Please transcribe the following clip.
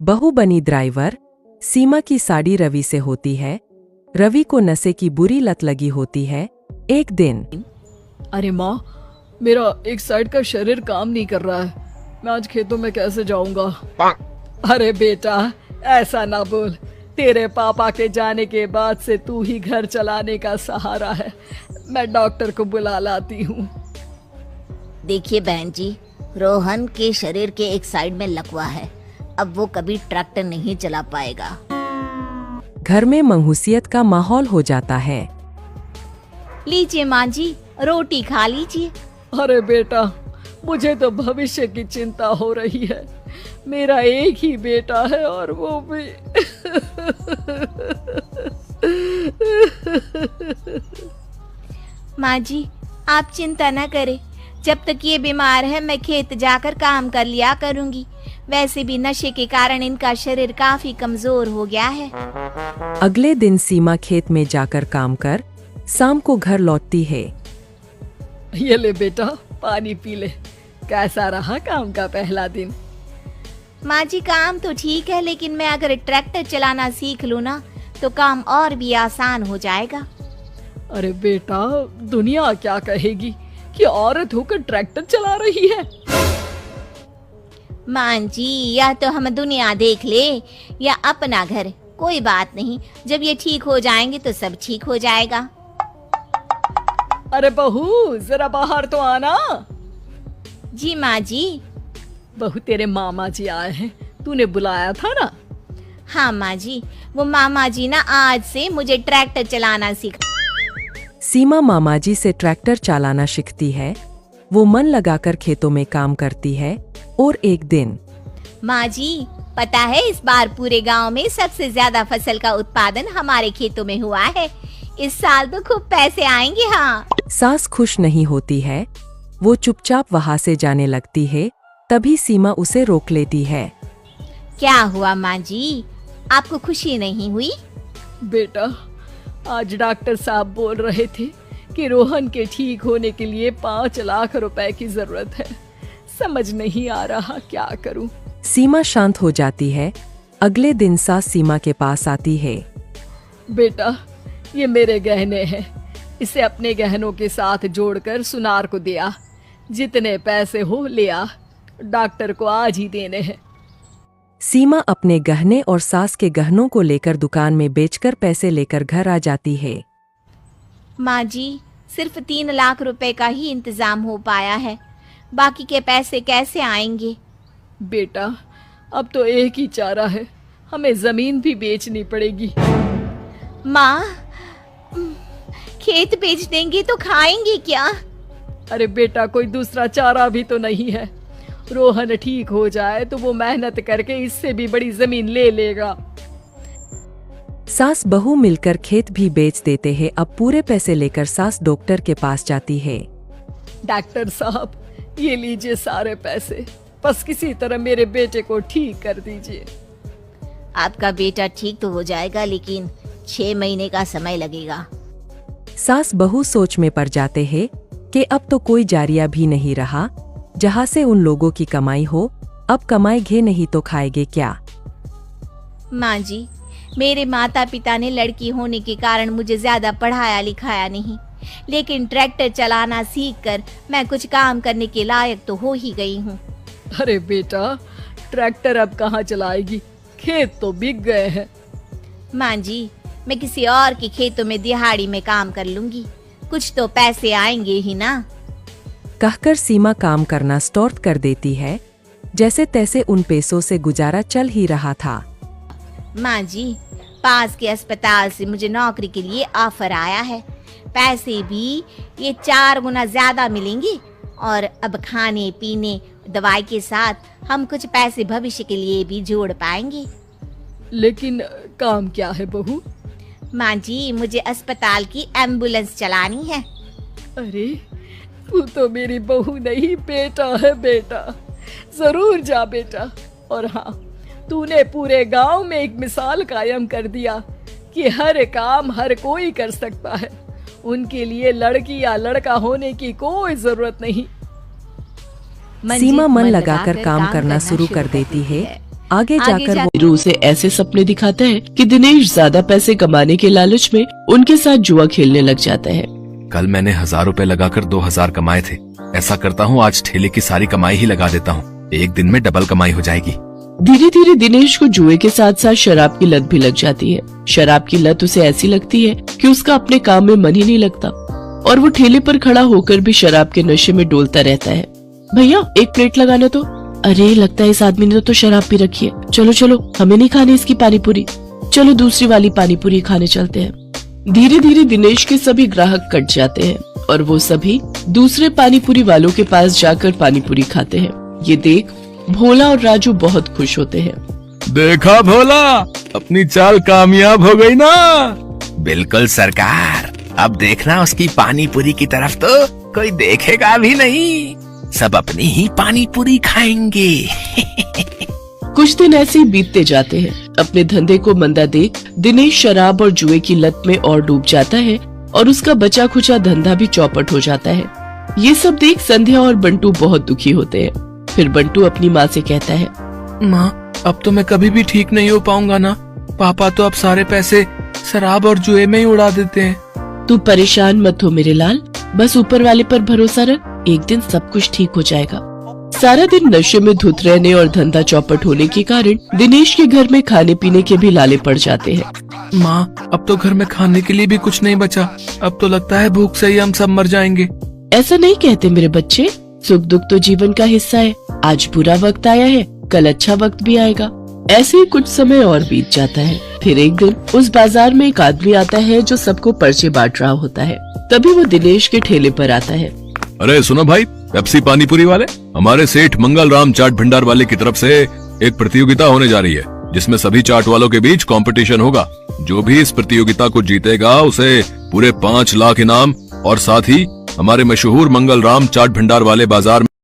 बहू बनी ड्राइवर। सीमा की साड़ी रवि से होती है। रवि को नशे की बुरी लत लगी होती है। एक दिन अरे माँ, मेरा एक साइड का शरीर काम नहीं कर रहा है। मैं आज खेतों में कैसे जाऊंगा? अरे बेटा, ऐसा ना बोल। तेरे पापा के जाने के बाद से तू ही घर चलाने का सहारा है। मैं डॉक्टर को बुला लाती हूँ। देखिए बहन जी, रोहन के शरीर के एक साइड में लकवा है। अब वो कभी ट्रैक्टर नहीं चला पाएगा। घर में मंहूसियत का माहौल हो जाता है। लीजिए माँ जी, रोटी खा लीजिए। अरे बेटा, मुझे तो भविष्य की चिंता हो रही है। मेरा एक ही बेटा है और वो भी माँ जी, आप चिंता न करें। जब तक ये बीमार है मैं खेत जाकर काम कर लिया करूँगी। वैसे भी नशे के कारण इनका शरीर काफी कमजोर हो गया है। अगले दिन सीमा खेत में जाकर काम कर शाम को घर लौटती है। ये ले बेटा, पानी पी ले। कैसा रहा काम का पहला दिन? माँ जी, काम तो ठीक है, लेकिन मैं अगर ट्रैक्टर चलाना सीख लूँ ना तो काम और भी आसान हो जाएगा। अरे बेटा, दुनिया क्या कहेगी कि औरत होकर ट्रैक्टर चला रही है। माँ जी, या तो हम दुनिया देख ले या अपना घर, कोई बात नहीं। जब ये ठीक हो जाएंगे तो सब ठीक हो जाएगा। अरे बहू, जरा बाहर तो आना। जी माँ जी। बहू, तेरे मामा जी आए हैं, तूने बुलाया था ना? हाँ माँ जी, वो मामा जी ना आज से मुझे ट्रैक्टर चलाना सिखा। सीमा मामाजी से ट्रैक्टर चलाना सीखती है। वो मन लगाकर खेतों में काम करती है। और एक दिन माँ जी, पता है इस बार पूरे गांव में सबसे ज्यादा फसल का उत्पादन हमारे खेतों में हुआ है। इस साल तो खूब पैसे आएंगे। हाँ। सास खुश नहीं होती है। वो चुपचाप वहाँ से जाने लगती है। तभी सीमा उसे रोक लेती है। क्या हुआ माँ जी, आपको खुशी नहीं हुई? बेटा, आज डॉक्टर साहब बोल रहे थे कि रोहन के ठीक होने के लिए 5 लाख रुपए की जरूरत है। समझ नहीं आ रहा क्या करूं। सीमा शांत हो जाती है। अगले दिन सास सीमा के पास आती है। बेटा, ये मेरे गहने हैं। इसे अपने गहनों के साथ जोड़कर सुनार को दिया। जितने पैसे हो ले आ, डॉक्टर को आज ही देने हैं। सीमा अपने गहने और सास के गहनों को लेकर दुकान में बेचकर पैसे लेकर घर आ जाती है। माँ जी, सिर्फ 3 लाख रुपए का ही इंतजाम हो पाया है। बाकी के पैसे कैसे आएंगे? बेटा, अब तो एक ही चारा है, हमें जमीन भी बेचनी पड़ेगी। माँ, खेत बेच देंगे तो खाएंगे क्या? अरे बेटा, कोई दूसरा चारा भी तो नहीं है। रोहन ठीक हो जाए तो वो मेहनत करके इससे भी बड़ी जमीन ले लेगा। सास बहू मिलकर खेत भी बेच देते हैं। अब पूरे पैसे लेकर सास डॉक्टर के पास जाती है। डॉक्टर साहब, ये लीजिए सारे पैसे। बस किसी तरह मेरे बेटे को ठीक कर दीजिए। आपका बेटा ठीक तो हो जाएगा, लेकिन 6 महीने का समय लगेगा। सास बहू सोच में पड़ जाते हैं कि अब तो कोई जारिया भी नहीं रहा जहाँ से उन लोगों की कमाई हो। अब कमाएंगे नहीं तो खाएंगे क्या? माँ जी, मेरे माता पिता ने लड़की होने के कारण मुझे ज्यादा पढ़ाया लिखाया नहीं, लेकिन ट्रैक्टर चलाना सीखकर मैं कुछ काम करने के लायक तो हो ही गई हूँ। अरे बेटा, ट्रैक्टर अब कहाँ चलाएगी? खेत तो बिक गए हैं। माँ जी, मैं किसी और के खेतों में दिहाड़ी में काम कर लूंगी, कुछ तो पैसे आएंगे ही ना। कहकर सीमा काम करना स्टार्ट कर देती है। जैसे तैसे उन पैसों से गुजारा चल ही रहा था। माँ जी, पास के अस्पताल से मुझे नौकरी के लिए ऑफर आया है। पैसे भी ये 4 गुना ज्यादा मिलेंगे और अब खाने पीने दवाई के साथ हम कुछ पैसे भविष्य के लिए भी जोड़ पाएंगे। लेकिन काम क्या है बहू? माँ जी, मुझे अस्पताल की एम्बुलेंस चलानी है। अरे, तू तो मेरी बहू नहीं, बेटा है। बेटा, जरूर जा बेटा। और हाँ, तूने पूरे गांव में एक मिसाल कायम कर दिया कि हर काम हर कोई कर सकता है। उनके लिए लड़की या लड़का होने की कोई जरूरत नहीं। सीमा मन लगाकर काम करना शुरू कर देती है। आगे जाकर वो वीरू उसे ऐसे सपने दिखाता है कि दिनेश ज्यादा पैसे कमाने के लालच में उनके साथ जुआ खेलने लग जाता है। कल मैंने 1000 रुपए लगाकर 2000 कमाए थे। ऐसा करता हूँ, आज ठेले की सारी कमाई ही लगा देता हूँ, एक दिन में डबल कमाई हो जाएगी। धीरे धीरे दिनेश को जुए के साथ साथ शराब की लत भी लग जाती है। शराब की लत उसे ऐसी लगती है कि उसका अपने काम में मन ही नहीं लगता और वो ठेले पर खड़ा होकर भी शराब के नशे में डोलता रहता है। भैया एक प्लेट लगाना तो। अरे लगता है इस आदमी ने तो शराब पी रखी है। चलो चलो, हमें नहीं खानी इसकी पानी पूरी, चलो दूसरी वाली पानी पूरी खाने चलते हैं। धीरे धीरे दिनेश के सभी ग्राहक कट जाते हैं और वो सभी दूसरे पानी पूरी वालों के पास जाकर पानी पूरी खाते हैं। ये देख भोला और राजू बहुत खुश होते हैं। देखा भोला, अपनी चाल कामयाब हो गई ना। बिल्कुल सरकार, अब देखना उसकी पानी पूरी की तरफ तो कोई देखेगा भी नहीं, सब अपनी ही पानी पूरी खाएंगे। कुछ दिन ऐसे ही बीतते जाते हैं। अपने धंधे को मंदा देख दिनेश शराब और जुए की लत में और डूब जाता है और उसका बचा खुचा धंधा भी चौपट हो जाता है। ये सब देख संध्या और बंटू बहुत दुखी होते हैं। फिर बंटू अपनी माँ से कहता है, माँ अब तो मैं कभी भी ठीक नहीं हो पाऊंगा ना। पापा तो अब सारे पैसे शराब और जुए में ही उड़ा देते हैं। तू परेशान मत हो मेरे लाल, बस ऊपर वाले पर भरोसा रख, एक दिन सब कुछ ठीक हो जाएगा। सारा दिन नशे में धुत रहने और धंधा चौपट होने के कारण दिनेश के घर में खाने पीने के भी लाले पड़ जाते हैं। माँ अब तो घर में खाने के लिए भी कुछ नहीं बचा, अब तो लगता है भूख से ही हम सब मर जाएंगे। ऐसा नहीं कहते मेरे बच्चे, सुख दुख तो जीवन का हिस्सा है। आज बुरा वक्त आया है, कल अच्छा वक्त भी आएगा। ऐसे ही कुछ समय और बीत जाता है। फिर एक दिन उस बाजार में एक आदमी आता है जो सबको पर्चे बांट रहा होता है। तभी वो दिनेश के ठेले पर आता है। अरे सुनो भाई, पेप्सी पानी पूरी वाले, हमारे सेठ मंगल राम चाट भंडार वाले की तरफ से एक प्रतियोगिता होने जा रही है जिसमें सभी चाट वालों के बीच कंपटीशन होगा। जो भी इस प्रतियोगिता को जीतेगा उसे पूरे 5 लाख इनाम और साथ ही हमारे मशहूर मंगल राम चाट भंडार वाले बाजार